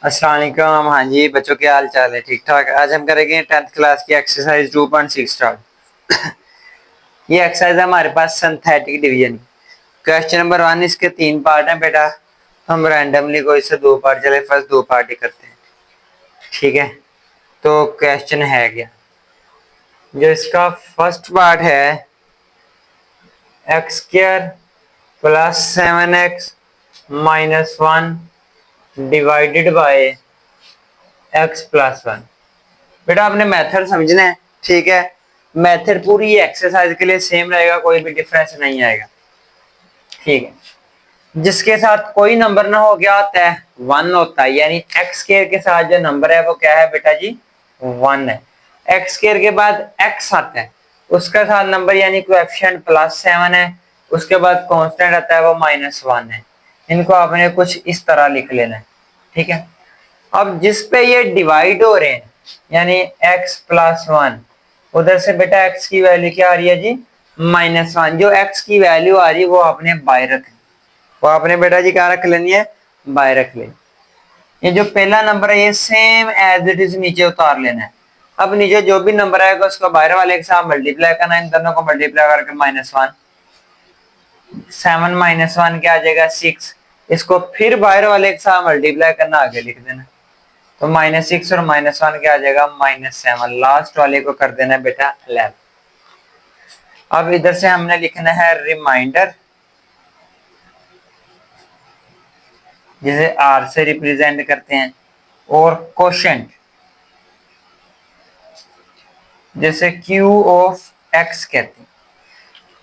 अस्सलाम वालेकुम। हाँ जी बच्चों, क्या हाल चाल है? ठीक ठाक। आज हम करेंगे 10th क्लास की एक्सरसाइज 2.6 स्टार्ट। ये एक्सरसाइज है हमारे पास सिंथेटिक डिवीजन। क्वेश्चन नंबर 1, इसके 3 पार्ट हैं बेटा। हम रैंडमली कोई से 2 पार्ट, चले फर्स्ट 2 पार्ट ही करते हैं, ठीक है। तो क्वेश्चन है क्या, जो इसका फर्स्ट पार्ट है, x square plus 7x minus 1 divided by x plus 1। बेटा आपने मेथड समझना है, ठीक है। मेथड पूरी एक्सरसाइज के लिए सेम रहेगा, कोई भी डिफरेंस नहीं आएगा, ठीक है। जिसके साथ कोई नंबर ना हो गया होता है 1 होता है, यानी एक्स स्क्वायर के साथ जो नंबर है वो क्या है बेटा जी, 1 है। एक्स स्क्वायर के बाद एक्स आता है, उसके साथ नंबर यानी कोएफिशिएंट +7 है। उसके बाद कांस्टेंट आता है वो -1 है। इनको आपने कुछ इस तरह लिख लेना है, ठीक है। अब जिस पे ये डिवाइड हो रहे हैं, यानी x प्लस 1, उधर से बेटा x की वैल्यू क्या आ रही है जी, -1। जो x की वैल्यू आ रही है वो आपने बाय रखनी, वो आपने बेटा जी क्या रख लेनी है, बाय रख लेनी। ये जो पहला नंबर है ये सेम एज इट इज नीचे उतार लेना है। अब नीचे जो भी नंबर आएगा उसको बाहर वाले के साथ मल्टीप्लाई करना है, इन दोनों को मल्टीप्लाई करके -1, 7 -1 क्या आ जाएगा, 6। इसको फिर बाहर वाले के साथ मल्टीप्लाई करना, आगे लिख देना। तो -6 और -1 क्या आ जाएगा, -7। लास्ट वाले को कर देना बेटा 11। अब इधर से हमने लिखना है रिमाइंडर, जिसे R से रिप्रेजेंट करते हैं, और कोशेंट जैसे Q ऑफ X कहते हैं।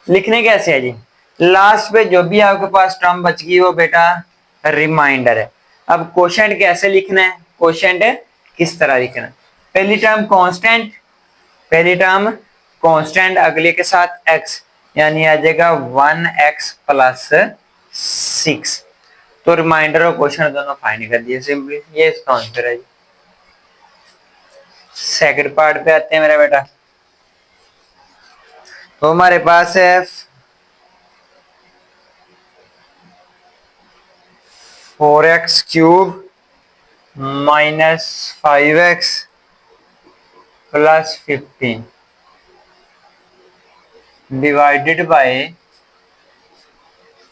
लिखने कैसे है जी, लास्ट पे जो भी आपके पास टर्म बच गई वो बेटा रिमाइंडर है। अब कोशेंट कैसे लिखना है, कोशेंट किस तरह लिखना है, पहली टर्म कांस्टेंट, पहली टर्म कांस्टेंट, अगले के साथ x, यानी आ जाएगा 1x प्लस 6। तो रिमाइंडर और क्वेश्चन दोनों फाइंड कर दिए सिंपली, ये इसका आंसर है। सेकंड पार्ट पे आते हैं मेरा बेटा। तो हमारे पास है 4x cube minus 5x plus 15 divided by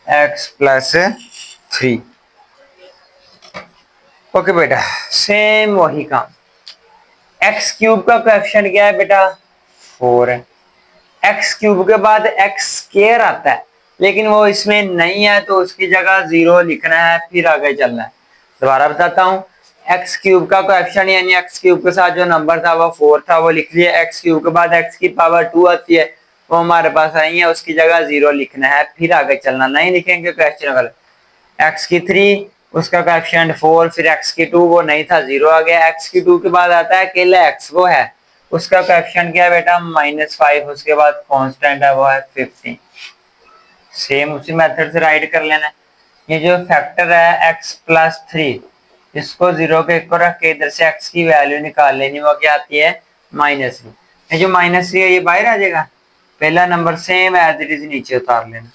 x plus 3। Okay बेटा, सेम वही काम। एक्स क्यूब का कोएफिशिएंट क्या है बेटा, 4 है। एक्स क्यूब के बाद एक्स स्क्वायर आता है, लेकिन वो इसमें नहीं है तो उसकी जगह 0 लिखना है, फिर आगे चलना है। दोबारा बताता हूँ, एक्स क्यूब का कोएफिशिएंट यानी एक्स क्यूब के साथ जो नंबर था वो 4 था, वो लिख लिया। एक्स क्यूब के बाद एक्स की पावर 2 आती है, वो हमारे पास आई है, उसकी जगह 0 लिखना है, फिर आगे चलना। नहीं लिखेंगे क्वेश्चन गलत। एक्स की 3, उसका कोएफिशिएंट 4, फिर एक्स की 2, वो नहीं था, 0 आ गया। एक्स की 2 के बाद आता है अकेला एक्स, वो है, उसका कोएफिशिएंट क्या है बेटा, -5। उसके बाद कांस्टेंट है वो है 15। सेम उसी मेथड से राइट कर लेना है। ये जो फैक्टर है x प्लस 3, इसको 0 के इक्वल रख के इधर से x की वैल्यू निकाल लेनी, वो क्या आती है, -3। ये जो -3 है ये बाहर आ जाएगा, पहला number same as it is नीचे उतार लेना।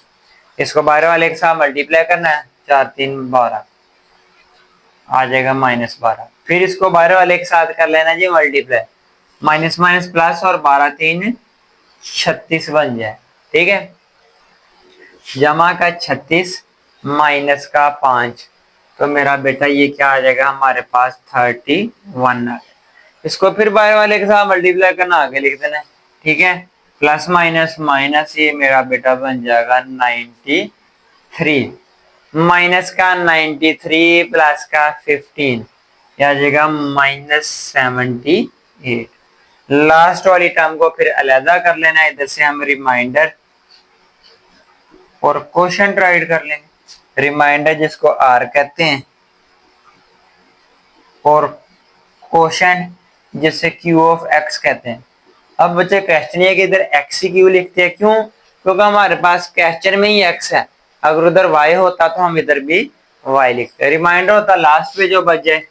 इसको बाहर वाले के साथ मल्टीप्लाई करना है, 4 3 12 आ जाएगा -12। फिर इसको बाहर वाले के साथ कर लेना जी मल्टीप्लाई, माइनस माइनस प्लस और 12 3 36 बन जाए, ठीक है। जमा का 36 माइनस का 5, तो मेरा बेटा ये क्या आ जाएगा हमारे पास 31। इसको फिर बाहर वाले के साथ मल्टीप्लाई करना, आगे लिख देना है, ठीक है। प्लस माइनस माइनस, ये मेरा बेटा बन जाएगा 93। माइनस का 93 प्लस का 15 आ जाएगा -78। लास्ट वाली टर्म को फिर अलग कर लेना है, इधर से हम रिमाइंडर और क्वोशंट राइट कर लेंगे। रिमाइंडर जिसको आर कहते हैं, और क्वोशंट जिसे क्यू ऑफ एक्स कहते हैं। अब बच्चे क्वेश्चन ये कि इधर एक्स ही क्यू लिखते हैं, क्यों, क्योंकि हमारे पास क्वेश्चन में ही एक्स है। अगर उधर वाई होता तो हम इधर भी वाई लिखते। रिमाइंडर होता लास्ट पे जो बच जाए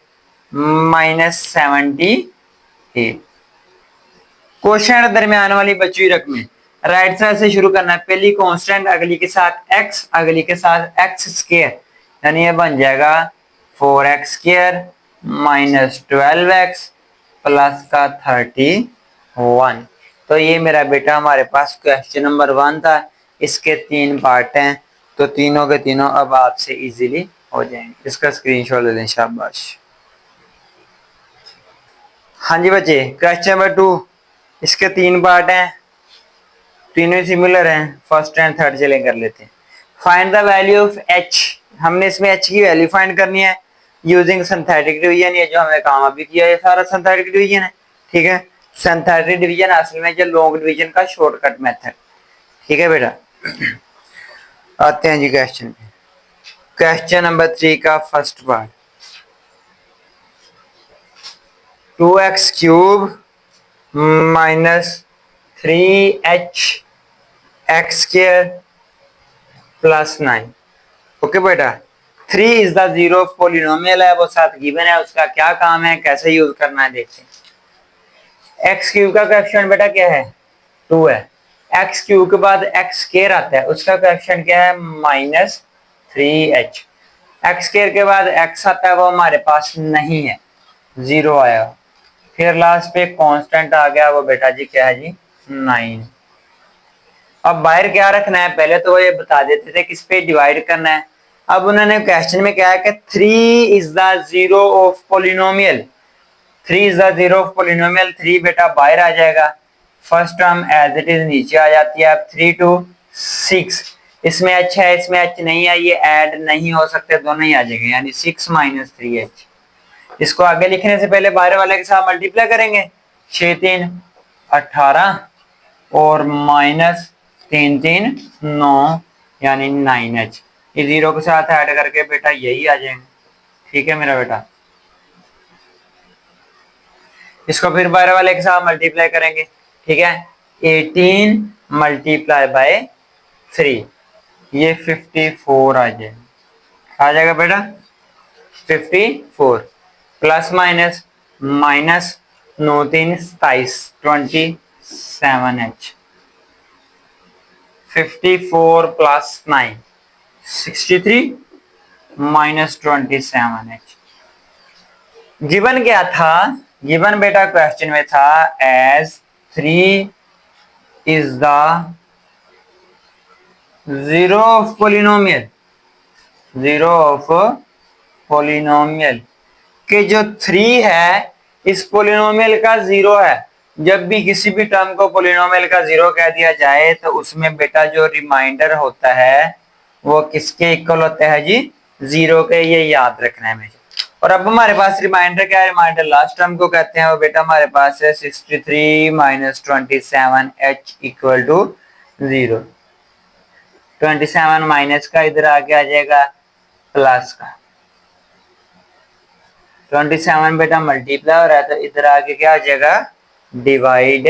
-78। क्वेश्चन दरमियान वाली बची हुई रकमें राइट साइड से शुरू करना है। पहली कांस्टेंट, अगली के साथ x, अगली के साथ x स्क्वायर, यानी ये बन जाएगा 4x स्क्वायर -12x प्लस का 31। तो ये मेरा बेटा हमारे पास क्वेश्चन नंबर 1 था। इसके 3 पार्ट हैं, तो तीनों के तीनों अब आपसे इजीली हो जाएंगे। इसका स्क्रीनशॉट ले लें, शाबाश। हाँ जी बच्चे, क्वेश्चन नंबर 2, इसके 3 पार्ट हैं, तीनों सिमिलर हैं। फर्स्ट एंड थर्ड चले कर लेते हैं। Find the value of h। हमने इसमें h की वैल्यू फाइंड करनी है यूजिंग सिंथेटिक डिवीजन। ये जो हमने काम अभी किया ये सारा सिंथेटिक डिवीजन है, ठीक है। सिंथेटिक डिवीजन असल में जो लॉन्ग डिवीजन का शॉर्टकट मेथड, ठीक है बेटा। आते हैं जी क्वेश्चन पे। क्वेश्चन नंबर 3 का first part, 2x cube minus 3h x square plus 9। Okay बेटा, 3 is the zero of polynomial है, वो साथ गिवन है। उसका क्या काम है, कैसे यूज करना है देखते हैं। एक्स क्यूब का कोएफिशिएंट बेटा क्या है, 2 है। एक्स क्यूब के बाद एक्स स्क्वायर आता है, उसका कोएफिशिएंट क्या है, -3h। एक्स स्क्वायर के बाद एक्स आता है, वो हमारे पास नहीं है, 0 आया। फिर लास्ट पे कांस्टेंट आ गया, वो बेटा जी क्या है जी, 9। अब बाहर क्या रखना है, पहले तो वो ये बता देते थे किस पे डिवाइड करना है। अब उन्होंने क्वेश्चन में क्या है कि 3 is the zero of polynomial. 3 is the zero of polynomial, 3 बेटा बाहर आ जाएगा। First term as it is नीचे आ जाती है। अब 3 to 6, इसमें h है इसमें h नहीं है, ये ऐड नहीं हो सकते, दोनों ही आ जाएंगे, यानी 6 - 3h। इसको आगे लिखने से पहले बाहर वाले के साथ मल्टीप्लाई करेंगे। 6 3 18 और -3 3 9, यानी 9h। ये 0 के साथ ऐड करके बेटा यही आ जाएंगे, ठीक है मेरा बेटा। इसको फिर बाहर वाले के साथ मल्टीप्लाई करेंगे, ठीक है। 18 मल्टीप्लाई बाय 3, ये 54 आ जाएगा बेटा, 54 plus minus minus 9 3 27, 27h। 54 plus 9 63 -27h। Given क्या था, गिवन बेटा क्वेश्चन में था as 3 is the zero of polynomial, zero of polynomial के जो 3 है इस पोलिनोमियल का 0 है। जब भी किसी भी टर्म को पोलिनोमियल का 0 कह दिया जाए तो उसमें बेटा जो रिमाइंडर होता है वो किसके इक्वल होता है जी, 0 के। ये याद रखना है मुझे। और अब हमारे पास रिमाइंडर क्या है, रिमाइंडर लास्ट टर्म को कहते हैं। वो बेटा हमारे पास है 63 - 27h इक्वल टू 0। 27 माइनस का इधर आके आ जाएगा प्लस का। 27 बेटा मल्टीप्लाई हो रहा है तो इधर आके क्या आ जाएगा, डिवाइड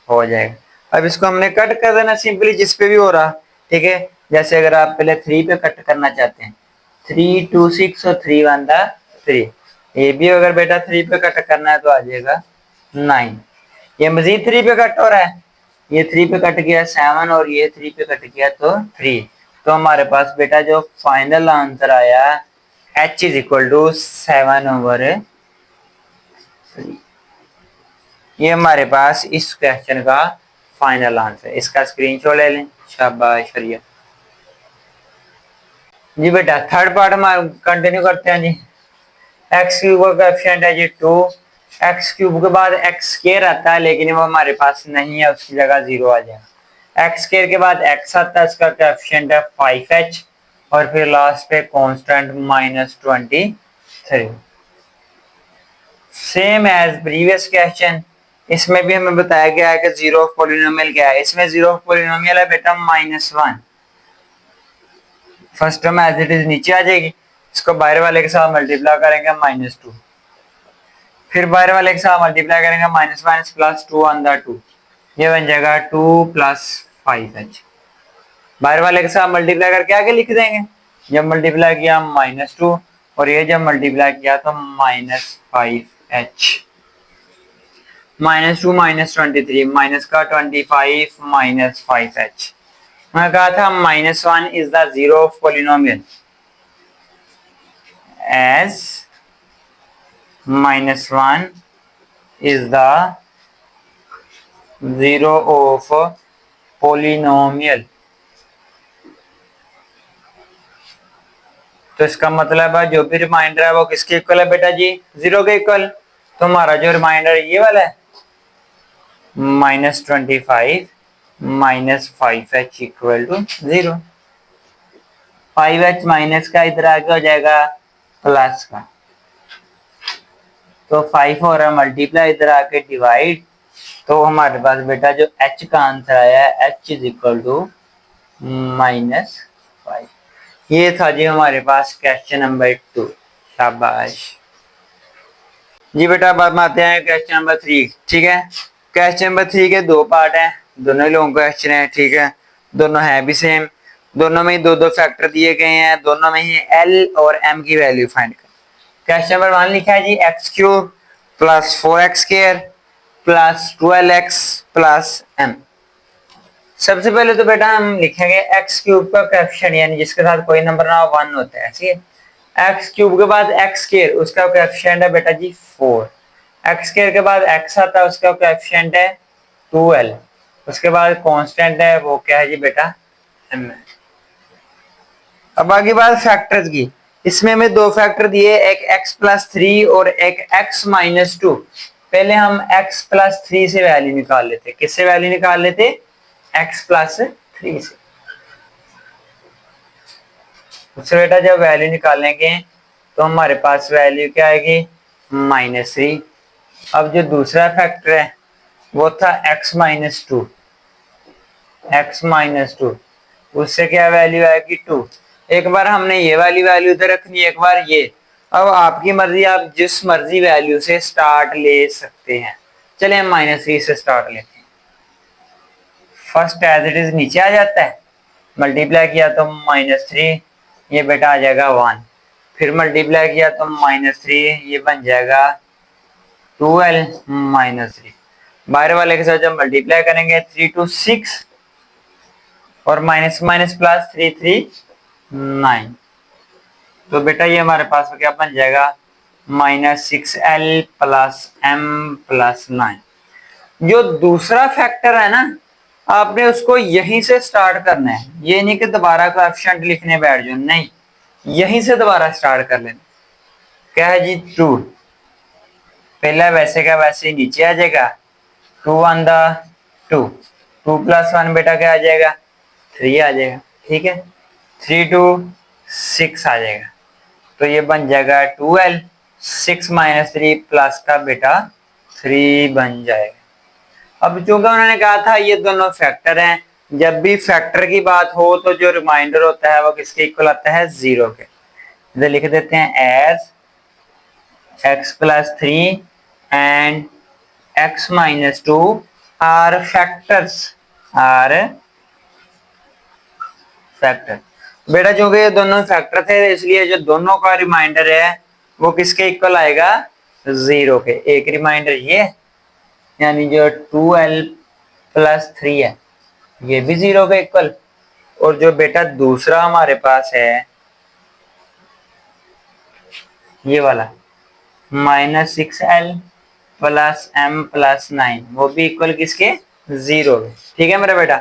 हो जाएगा। अब इसको हमने कट कर देना सिंपली, जिस पे भी हो रहा, ठीक है। जैसे अगर आप पहले 3 पे कट करना चाहते हैं, 3 2 6 और 3 1 3। ये भी अगर बेटा 3 पे कट करना है तो आ जाएगा 9। ये मजीद 3 पे कट हो रहा है, ये 3 पे कट गया 7 और ये 3 पे कट गया तो 3। तो हमारे पास बेटा जो फाइनल आंसर आया h इज इक्वल टू 7/3। ये हमारे पास इस क्वेश्चन का फाइनल आंसर। इसका स्क्रीनशॉट ले लें, शाबाश करिए जी बेटा। थर्ड पार्ट हम कंटिन्यू करते हैं जी। एक्स क्यूब का कोएफिशिएंट है जी 2। एक्स क्यूब के बाद एक्स स्क्वायर आता है, लेकिन वो हमारे पास नहीं है, उसकी जगह 0 आ जाएगा। एक्स स्क्वायर के बाद एक्स आता है, उसका कोएफिशिएंट है 5h और फिर लास्ट पे constant -23। Same as previous question, इसमें भी हमें बताया गया है कि जीरो ऑफ पॉलिनोमियल क्या है। इसमें जीरो ऑफ पॉलिनोमियल है बेटा -1। First term as it is नीचे आ जाएगी, इसको बाहर वाले के साथ मल्टीप्लाई करेंगे -2, फिर बाहर वाले के साथ मल्टीप्लाई करेंगे minus minus plus 2 on the 2, ये बन जाएगा 2 + 5h। बाहर वाले के साथ मल्टीप्लाई करके आगे लिख देंगे। जब मल्टीप्लाई किया -2 और ये जब मल्टीप्लाई किया तो -5h। -2 -23 माइनस का 25 -5h। मैं कहा था -1 is the zero of polynomial as -1 is the zero of polynomial। तो इसका मतलब है जो भी रिमाइंडर है वो किसके इक्वल है बेटा जी, 0 के इक्वल। तो हमारा जो रिमाइंडर ये वाला है -25 -5h equal to 0। 5h minus का इधर आगे हो जाएगा प्लस का, तो 5 हो रहा है मल्टीप्लाई, इधर आके डिवाइड। तो हमारे पास बेटा जो h का आंसर आया है h इज इक्वल टू -5। ये था जी हमारे पास क्वेश्चन नंबर 2। शाबाश जी बेटा। अब हम आते हैं क्वेश्चन नंबर 3। ठीक है, क्वेश्चन नंबर 3 के दो पार्ट हैं, दोनों ही लॉन्ग क्वेश्चन है। ठीक है, दोनों है भी सेम, दोनों में ही दो दो फैक्टर दिए गए हैं, दोनों में ही एल और एम की वैल्यू फाइंड कर। क्वेश्चन नंबर 1 लिखा है जी x³ plus 4x² plus 12x plus m। सबसे पहले तो बेटा हम लिखेंगे x³ का कोएफिशिएंट, यानी जिसके साथ कोई नंबर ना हो 1 होता है। ठीक है, x³ के बाद x² उसका कोएफिशिएंट है बेटा जी 4। x² के बाद x आता है, उसका कोएफिशिएंट है 12। उसके बाद कांस्टेंट है वो क्या है जी बेटा m है। अब आगे बात फैक्टर्स की। इसमें हमें दो फैक्टर दिए, एक x+3 और एक x-2। पहले हम x+3 से वैल्यू निकाल लेते। किससे वैल्यू निकाल लेते? x+3 से। उससे बेटा जब वैल्यू निकालेंगे तो हमारे पास वैल्यू क्या आएगी -3। अब जो दूसरा फैक्टर है वो था x-2। x-2 उससे क्या वैल्यू आएगी 2। एक बार हमने ये वाली वैल्यू इधर रखनी, एक बार ये। अब आपकी मर्जी, आप जिस मर्जी वैल्यू से स्टार्ट ले सकते हैं। चले हम -3 से स्टार्ट लेते हैं। फर्स्ट एज इट इज नीचे आ जाता है, मल्टीप्लाई किया तो -3, ये बेटा आ जाएगा 1। फिर मल्टीप्लाई किया तो -3, ये बन जाएगा 12 -3। बाहर वाले के साथ जब मल्टीप्लाई करेंगे 3 to 6 और माइनस माइनस प्लस 3 3 9। तो बेटा ये हमारे पास क्या बन जाएगा -6l प्लस m प्लस 9। जो दूसरा फैक्टर है ना, आपने उसको यहीं से स्टार्ट करना है। ये नहीं कि दोबारा कोएफिशिएंट लिखने बैठ जाओ, नहीं, यहीं से दोबारा स्टार्ट कर लेना। क्या है जी 2, पहला वैसे का वैसे ही नीचे आ जाएगा। 2 ऑन द 2, 2 + 1 बेटा क्या आ जाएगा 3 आ जाएगा। ठीक है, 3 to 6 आ जाएगा। तो ये बन जाएगा 12, 6 - 3 प्लस का बेटा 3 बन जाएगा। अब चूंकि उन्होंने कहा था ये दोनों फैक्टर हैं, जब भी फैक्टर की बात हो तो जो रिमाइंडर होता है वो किसके इक्वल आता है 0 के। इधर लिख देते हैं as x+3 and x-2 are factors, are factor. बेटा जो ये दोनों फैक्टर थे इसलिए जो दोनों का रिमाइंडर है वो किसके इक्वल आएगा 0 के। एक रिमाइंडर ये, यानी जो 2l + 3 है ये भी 0 के इक्वल। और जो बेटा दूसरा हमारे पास है ये वाला -6l प्लस m प्लस 9, वो भी इक्वल किसके 0 के। ठीक है मेरा बेटा,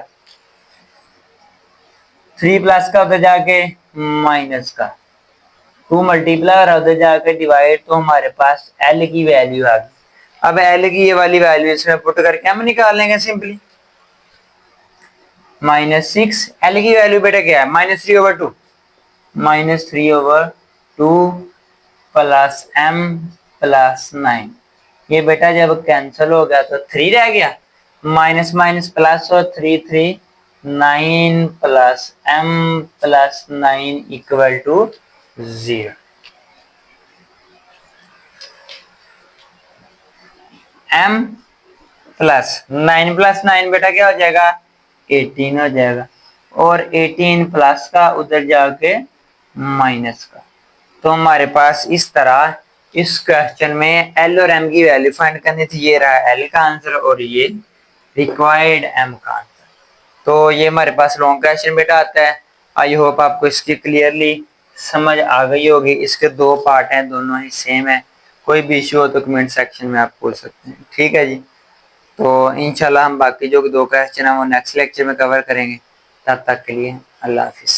3 प्लस का उधर जाके माइनस का, 2 मल्टीप्लाई और उधर जाके डिवाइड, तो हमारे पास l की वैल्यू आ गई। अब l की ये वाली वैल्यू इसमें पुट करके हम निकाल लेंगे सिंपली। -6 l की वैल्यू बेटा क्या है -3/2, -3/2 प्लस m प्लस 9। ये बेटा जब कैंसिल हो गया तो 3 रह गया, माइनस माइनस प्लस और 3 3 9 plus m plus 9 equal to 0। m plus 9 plus 9 बेटा क्या हो जाएगा 18 हो जाएगा, और 18 प्लस का उधर जाके माइनस का। तो हमारे पास इस तरह इस क्वेश्चन में L और M की वैल्यू फाइंड करनी थी। ये रहा L का आंसर और ये रिक्वायर्ड M का आंसर। तो ये हमारे पास लॉन्ग क्वेश्चन बेटा आता है। आई होप आपको इसकी क्लियरली समझ आ गई होगी। इसके दो पार्ट हैं, दोनों ही सेम है, कोई भी इश्यू हो तो कमेंट सेक्शन में आप पूछ सकते हैं। ठीक है जी, तो इंशाल्लाह हम बाकी जो 2 क्वेश्चन है वो नेक्स्ट लेक्चर में कवर करेंगे। तब तक के लिए अल्लाह हाफिज।